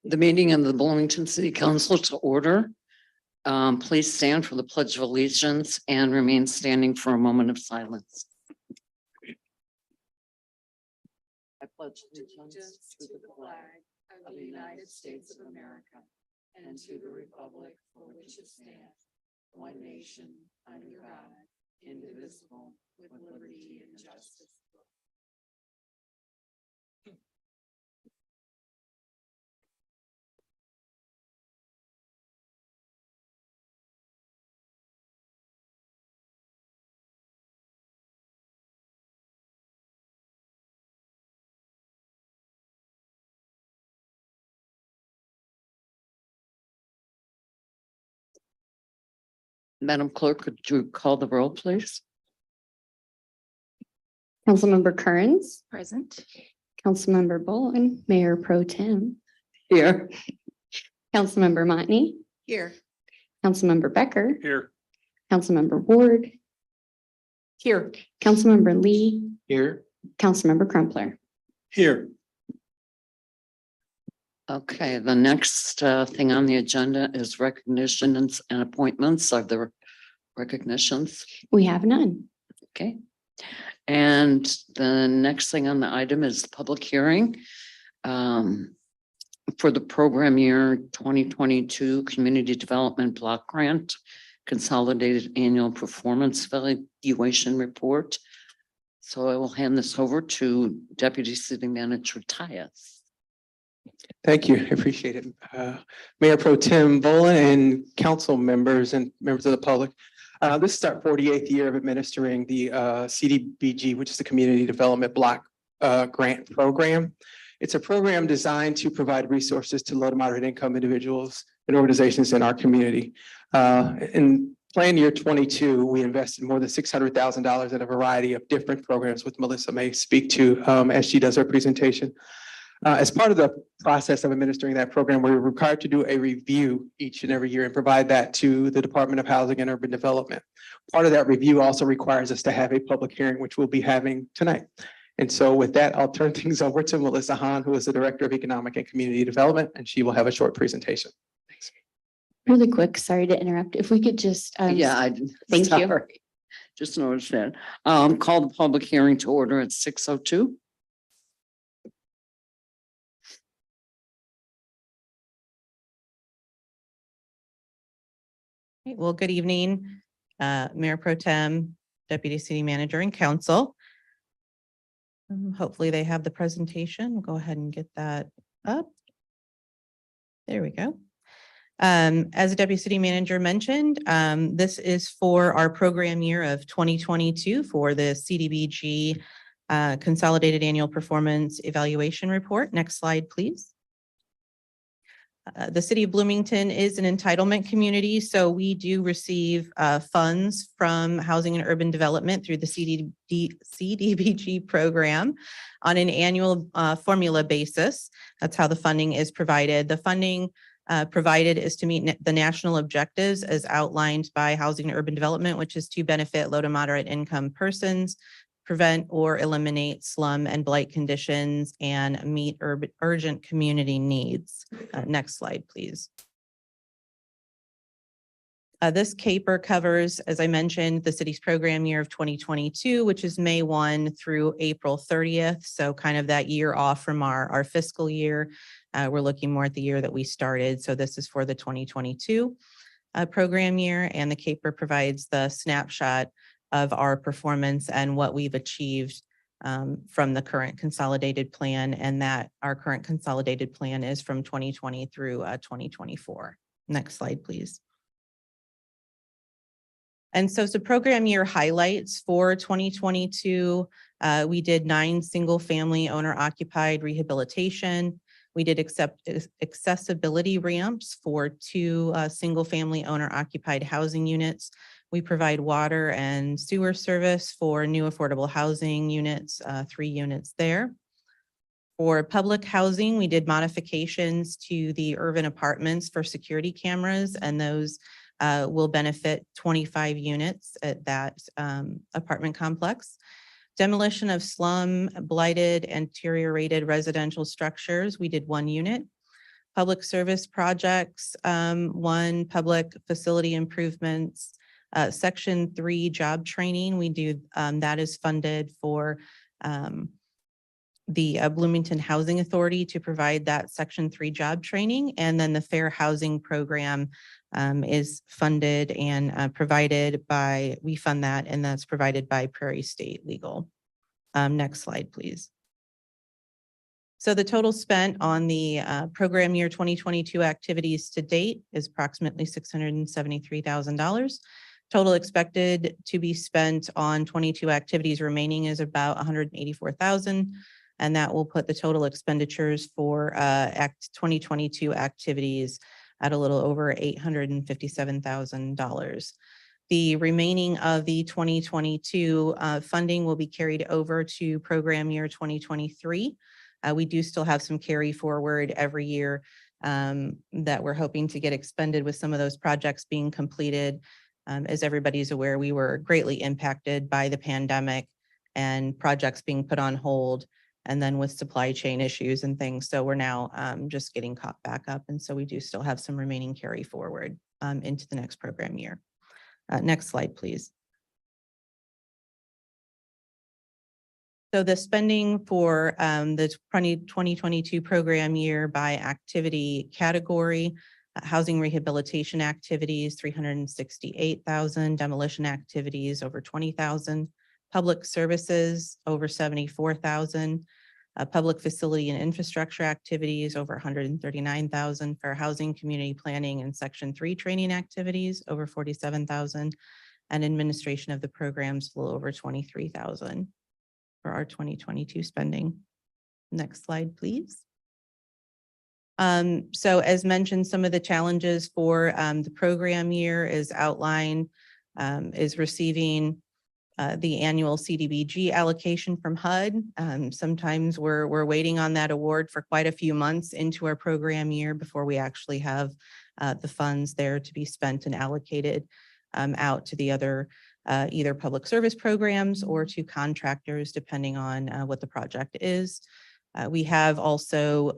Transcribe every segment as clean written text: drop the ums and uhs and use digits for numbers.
The meeting of the Bloomington City Council to order. Please stand for the Pledge of Allegiance and remain standing for a moment of silence. I pledge allegiance to the flag of the United States of America and to the republic for which it stands, one nation, under God, indivisible, with liberty and justice. Madam Clerk, could you call the roll, please? Councilmember Kearns, Present. Councilmember Bolin, Mayor Pro Tem, Here. Councilmember Motney, Here. Councilmember Becker, Here. Councilmember Ward, Here. Councilmember Lee, Here. Councilmember Crumpler. Here. Okay, the next thing on the agenda is recognitions and appointments. Are there recognitions? We have none. Okay. And the next thing on the item is the public hearing for the program year 2022 Community Development Block Grant Consolidated Annual Performance Evaluation Report. So I will hand this over to Deputy City Manager Tyus. Thank you. I appreciate it. Mayor Pro Tem Bolin and council members and members of the public. This is our 48th year of administering the CDBG, which is the Community Development Block Grant Program. It's a program designed to provide resources to low to moderate income individuals and organizations in our community. In plan year 22, we invested more than $600,000 in a variety of different programs, which Melissa may speak to as she does her presentation. As part of the process of administering that program, we're required to do a review each and every year and provide that to the Department of Housing and Urban Development. Part of that review also requires us to have a public hearing, which we'll be having tonight. And so with that, I'll turn things over to Melissa Hahn, who is the Director of Economic and Community Development, and she will have a short presentation. Thanks. Really quick, sorry to interrupt. If we could just. Yeah, Thank you. sorry. Just noticed that. Call the public hearing to order at 6:02. Well, good evening, Mayor Pro Tem, Deputy City Manager and Council. Hopefully they have the presentation. We'll go ahead and get that up. There we go. As the Deputy City Manager mentioned, this is for our program year of 2022 for the CDBG Consolidated Annual Performance Evaluation Report. Next slide, please. The City of Bloomington is an entitlement community, so we do receive funds from Housing and Urban Development through the CDBG program on an annual formula basis. That's how the funding is provided. The funding provided is to meet the national objectives as outlined by Housing and Urban Development, which is to benefit low to moderate income persons, prevent or eliminate slum and blight conditions, and meet urgent community needs. Next slide, please. This caper covers, as I mentioned, the city's program year of 2022, which is May 1 through April 30th. So kind of that year off from our fiscal year. We're looking more at the year that we started. So this is for the 2022 program year, and the caper provides the snapshot of our performance and what we've achieved from the current consolidated plan, and that our current consolidated plan is from 2020 through 2024. Next slide, please. And so program year highlights for 2022, we did 9 single family owner occupied rehabilitation. We did accessibility ramps for 2 single family owner occupied housing units. We provide water and sewer service for new affordable housing units, 3 units there. For public housing, we did modifications to the urban apartments for security cameras, and those will benefit 25 units at that apartment complex. Demolition of slum, blighted, and deteriorated residential structures, we did 1 unit. public service projects, one, public facility improvements, Section 3 job training. We do, that is funded for the Bloomington Housing Authority to provide that Section 3 job training. And then the Fair Housing Program is funded and provided by, we fund that, and that's provided by Prairie State Legal. Next slide, please. So the total spent on the program year 2022 activities to date is approximately $673,000. Total expected to be spent on 22 activities remaining is about $184,000. And that will put the total expenditures for Act 2022 activities at a little over $857,000. The remaining of the 2022 funding will be carried over to program year 2023. We do still have some carry forward every year that we're hoping to get expended with some of those projects being completed. As everybody's aware, we were greatly impacted by the pandemic and projects being put on hold, and then with supply chain issues and things. So we're now just getting caught back up. And so we do still have some remaining carry forward into the next program year. Next slide, please. So the spending for the 2022 program year by activity category, housing rehabilitation activities, 368,000, demolition activities, over 20,000, public services, over 74,000, public facility and infrastructure activities, over 139,000, for housing, community planning, and Section 3 training activities, over 47,000, and administration of the programs, a little over 23,000 for our 2022 spending. Next slide, please. So as mentioned, some of the challenges for the program year is outlined, is receiving the annual CDBG allocation from HUD. Sometimes we're waiting on that award for quite a few months into our program year before we actually have the funds there to be spent and allocated out to the other either public service programs or to contractors, depending on what the project is. We have also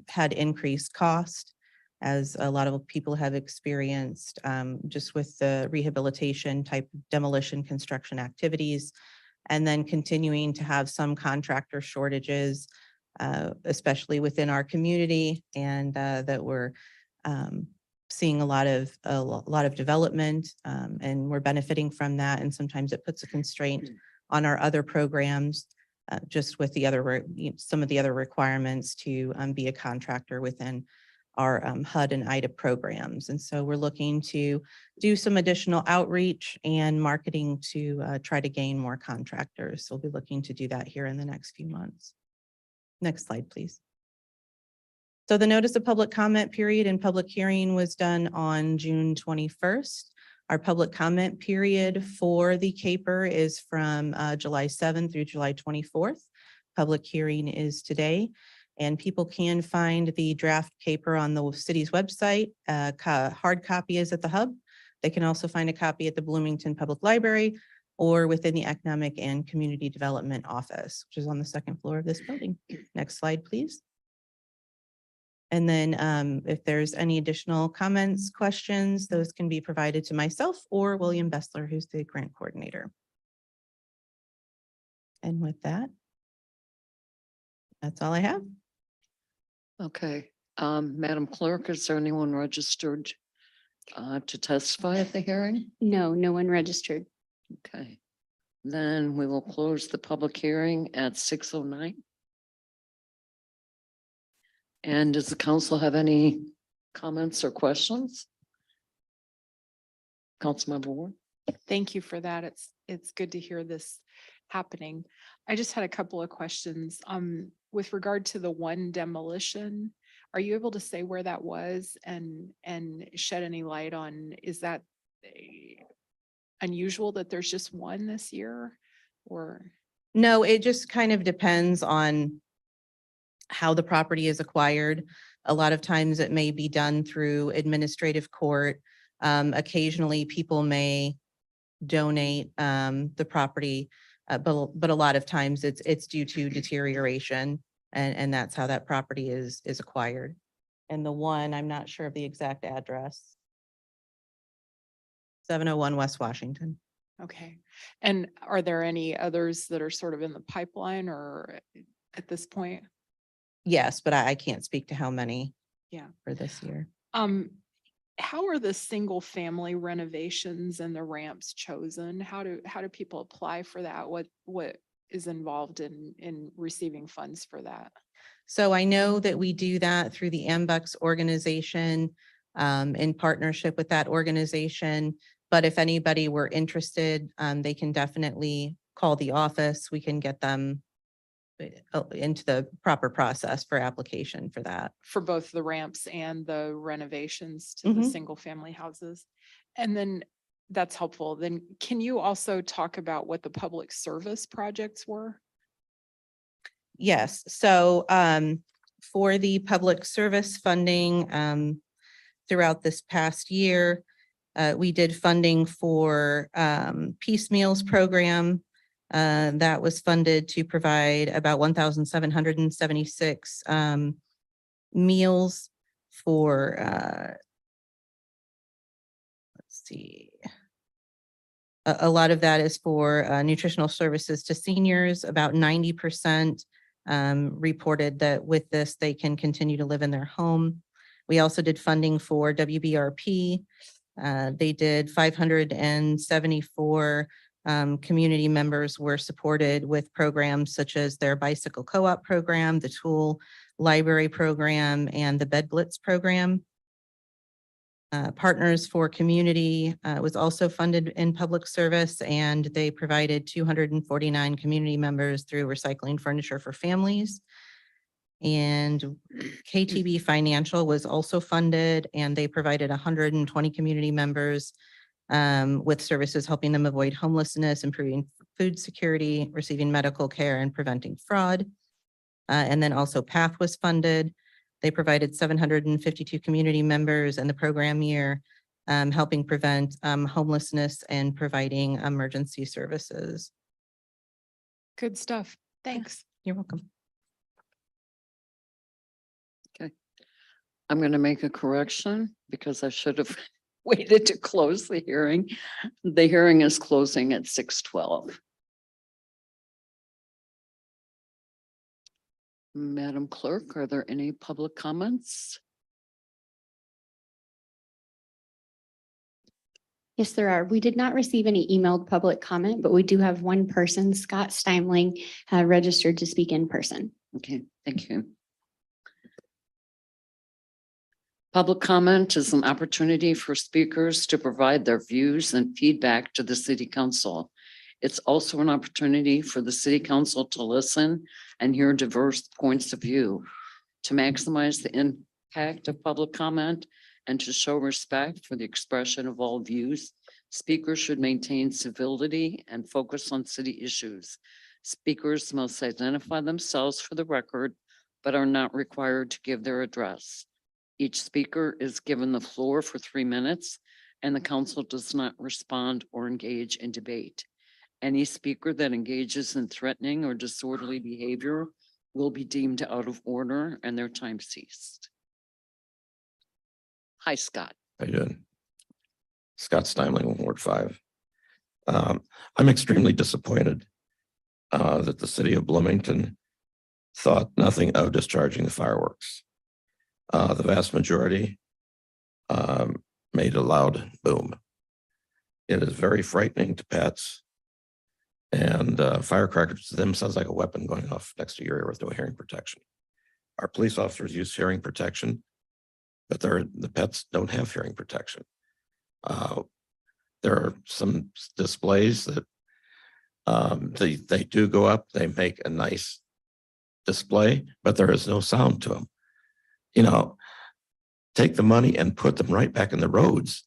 had increased cost, as a lot of people have experienced just with the rehabilitation type demolition construction activities, and then continuing to have some contractor shortages, especially within our community, and that we're seeing a lot of development, and we're benefiting from that. And sometimes it puts a constraint on our other programs, just with the other some of the other requirements to be a contractor within our HUD and IDA programs. And so we're looking to do some additional outreach and marketing to try to gain more contractors. So we'll be looking to do that here in the next few months. Next slide, please. So the notice of public comment period and public hearing was done on June 21st. Our public comment period for the CAPER is from July 7th through July 24th. Public hearing is today, and people can find the draft CAPER on the city's website. Hard copy is at the hub. They can also find a copy at the Bloomington Public Library or within the Economic and Community Development Office, which is on the second floor of this building. Next slide, please. And then if there's any additional comments, questions, those can be provided to myself or William Bessler, who's the grant coordinator. And with that, that's all I have. Okay, Madam Clerk, is there anyone registered to testify at the hearing? No, no one registered. Okay, then we will close the public hearing at 6:09. And does the council have any comments or questions? Councilmember Ward? Thank you for that. It's good to hear this happening. I just had a couple of questions. With regard to the one demolition, are you able to say where that was and shed any light on, is that unusual that there's just one this year, or? No, it just kind of depends on how the property is acquired. A lot of times it may be done through administrative court. Occasionally people may donate the property, but a lot of times it's due to deterioration, and that's how that property is acquired. And the one, I'm not sure of the exact address. 701 West Washington. Okay. And are there any others that are sort of in the pipeline or at this point? Yes, but I can't speak to how many. Yeah. For this year. How are the single family renovations and the ramps chosen? How do people apply for that? What is involved in receiving funds for that? So I know that we do that through the AMBUCS organization, in partnership with that organization. But if anybody were interested, they can definitely call the office. We can get them into the proper process for application for that. For both the ramps and the renovations to the Mhm. single family houses. And then that's helpful. Then can you also talk about what the public service projects were? Yes, so for the public service funding throughout this past year, we did funding for Peace Meals program. That was funded to provide about 1,776 meals for, let's see. A lot of that is for nutritional services to seniors. About 90% reported that with this, they can continue to live in their home. We also did funding for WBRP. They did 574 community members were supported with programs such as their bicycle co-op program, the tool library program, and the Bed Blitz program. Partners for Community was also funded in public service, and they provided 249 community members through recycling furniture for families. And KTB Financial was also funded, and they provided 120 community members with services helping them avoid homelessness, improving food security, receiving medical care, and preventing fraud. And then also PATH was funded. They provided 752 community members in the program year, helping prevent homelessness and providing emergency services. Good stuff. Thanks. You're welcome. I'm going to make a correction because I should have waited to close the hearing. The hearing is closing at 6:12. Madam Clerk, are there any public comments? Yes, there are. We did not receive any emailed public comment, but we do have one person, Scott Steimling, registered to speak in person. Okay, thank you. Public comment is an opportunity for speakers to provide their views and feedback to the City Council. It's also an opportunity for the City Council to listen and hear diverse points of view. To maximize the impact of public comment and to show respect for the expression of all views, speakers should maintain civility and focus on city issues. Speakers must identify themselves for the record, but are not required to give their address. Each speaker is given the floor for 3 minutes, and the council does not respond or engage in debate. Any speaker that engages in threatening or disorderly behavior will be deemed out of order and their time ceased. Hi, Scott. How you doing? Scott Steimling, Ward 5. I'm extremely disappointed that the city of Bloomington thought nothing of discharging the fireworks. The vast majority made a loud boom. It is very frightening to pets. And firecrackers to them sounds like a weapon going off next to your ear with no hearing protection. Our police officers use hearing protection, but the pets don't have hearing protection. There are some displays that they do go up, they make a nice display, but there is no sound to them. You know, take the money and put them right back in the roads.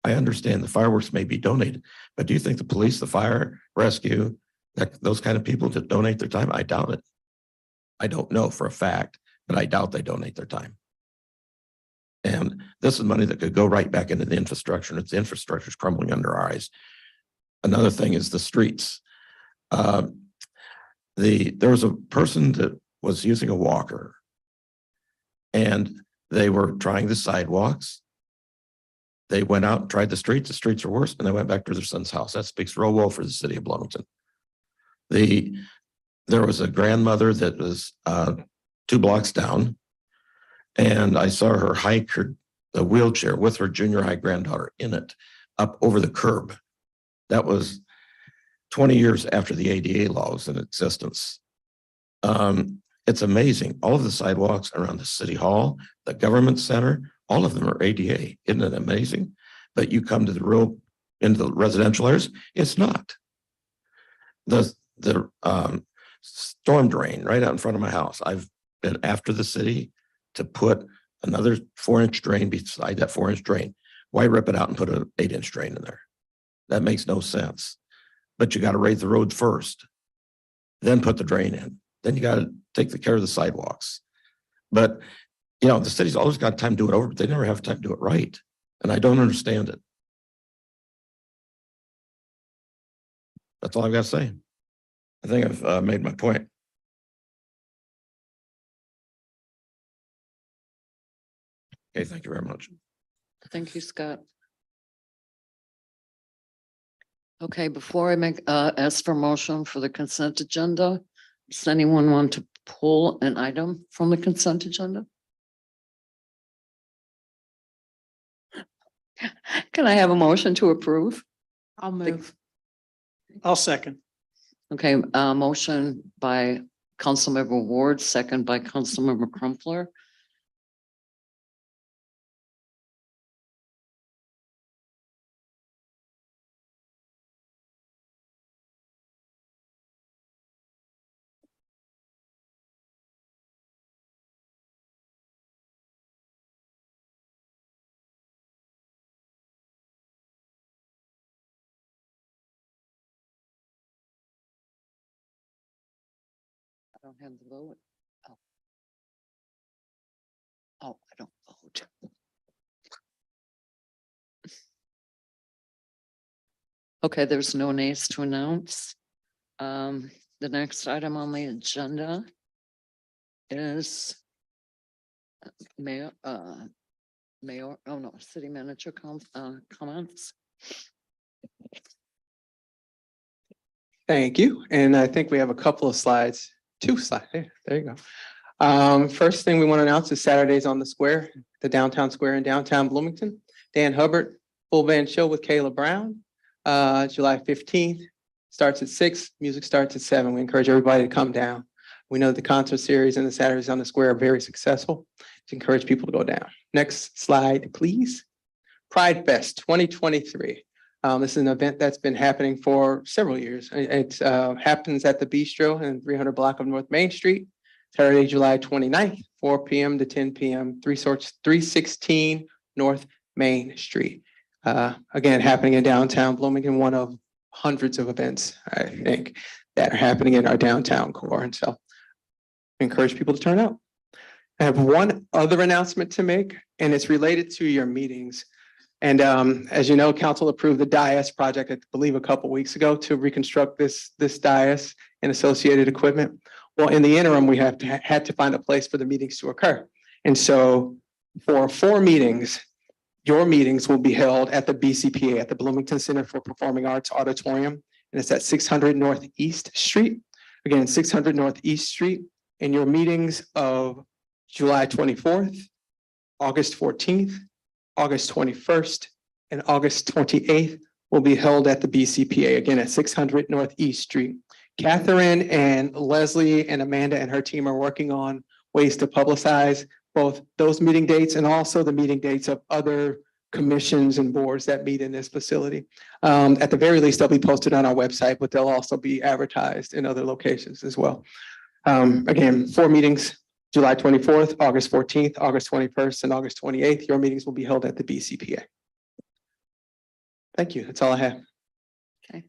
I understand the fireworks may be donated, but do you think the police, the fire, rescue, those kind of people to donate their time? I doubt it. I don't know for a fact, but I doubt they donate their time. And this is money that could go right back into the infrastructure, and its infrastructure is crumbling under our eyes. Another thing is the streets. There was a person that was using a walker, and They were trying the sidewalks. They went out and tried the streets are worse, and they went back to their son's house. That speaks real well for the city of Bloomington. There was a grandmother that was 2 blocks down, and I saw her hike the wheelchair with her junior high granddaughter in it up over the curb. That was 20 years after the ADA law was in existence. It's amazing. All of the sidewalks around the city hall, the government center, all of them are ADA. Isn't it amazing? But you come to into the residential areas, it's not. The storm drain right out in front of my house. I've been after the city to put another 4-inch drain beside that 4-inch drain. Why rip it out and put an 8-inch drain in there? That makes no sense. But you got to raise the road first, then put the drain in. Then you got to take the care of the sidewalks. But, the city's always got time to do it over, but they never have time to do it right. And I don't understand it. That's all I've got to say. I think I've made my point. Okay, thank you very much. Thank you, Scott. Okay, before I ask for motion for the consent agenda, does anyone want to pull an item from the consent agenda? Can I have a motion to approve? I'll move. I'll second. Okay, motion by Councilmember Ward, second by Councilmember Crumpler. I don't have the vote. Oh, I don't vote. Okay, there's no nays to announce. The next item on the agenda is city manager comments. Thank you. And I think we have a couple of slides, 2 slides. There you go. First thing we want to announce is Saturdays on the Square, the downtown square in downtown Bloomington. Dan Hubbard, full band show with Kayla Brown, July 15th, starts at 6, music starts at 7. We encourage everybody to come down. We know the concert series and the Saturdays on the Square are very successful. To encourage people to go down. Next slide, please. Pride Fest 2023. This is an event that's been happening for several years. It happens at the Bistro in 300 block of North Main Street, Saturday, July 29th, 4 p.m. to 10 p.m., 316 North Main Street. Again, happening in downtown Bloomington, one of hundreds of events, I think, that are happening in our downtown core. And so I encourage people to turn out. I have one other announcement to make, and it's related to your meetings. And as you know, council approved the dais project, I believe a couple weeks ago, to reconstruct this dais and associated equipment. Well, in the interim, we had to find a place for the meetings to occur. And so for 4 meetings, your meetings will be held at the BCPA, at the Bloomington Center for Performing Arts Auditorium. And it's at 600 Northeast Street. Again, 600 Northeast Street. And your meetings of July 24th, August 14th, August 21st, and August 28th will be held at the BCPA, again at 600 Northeast Street. Catherine and Leslie and Amanda and her team are working on ways to publicize both those meeting dates and also the meeting dates of other commissions and boards that meet in this facility. At the very least, they'll be posted on our website, but they'll also be advertised in other locations as well. Again, 4 meetings. July 24th, August 14th, August 21st, and August 28th. Your meetings will be held at the BCPA. Thank you. That's all I have. Okay.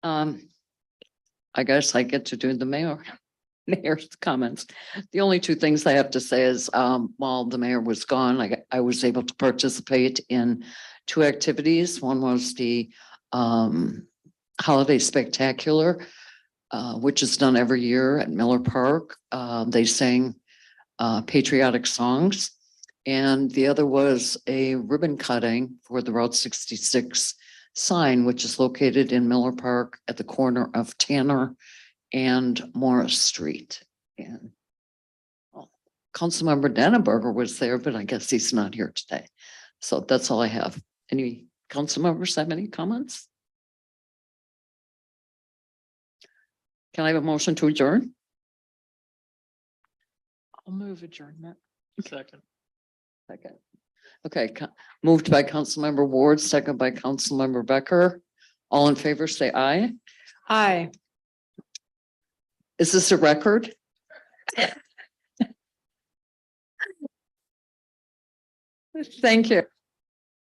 I guess I get to do the mayor's comments. The only 2 things I have to say is while the mayor was gone, I was able to participate in 2 activities. One was the Holiday Spectacular, which is done every year at Miller Park. They sang patriotic songs. And the other was a ribbon cutting for the Route 66 sign, which is located in Miller Park at the corner of Tanner and Morris Street. And well, Councilmember Dannenberger was there, but I guess he's not here today. So that's all I have. Any council members have any comments? Can I have a motion to adjourn? I'll move adjournment. Second. Second. Okay, moved by Councilmember Ward, second by Councilmember Becker. All in favor, say aye. Aye. Is this a record? Thank you.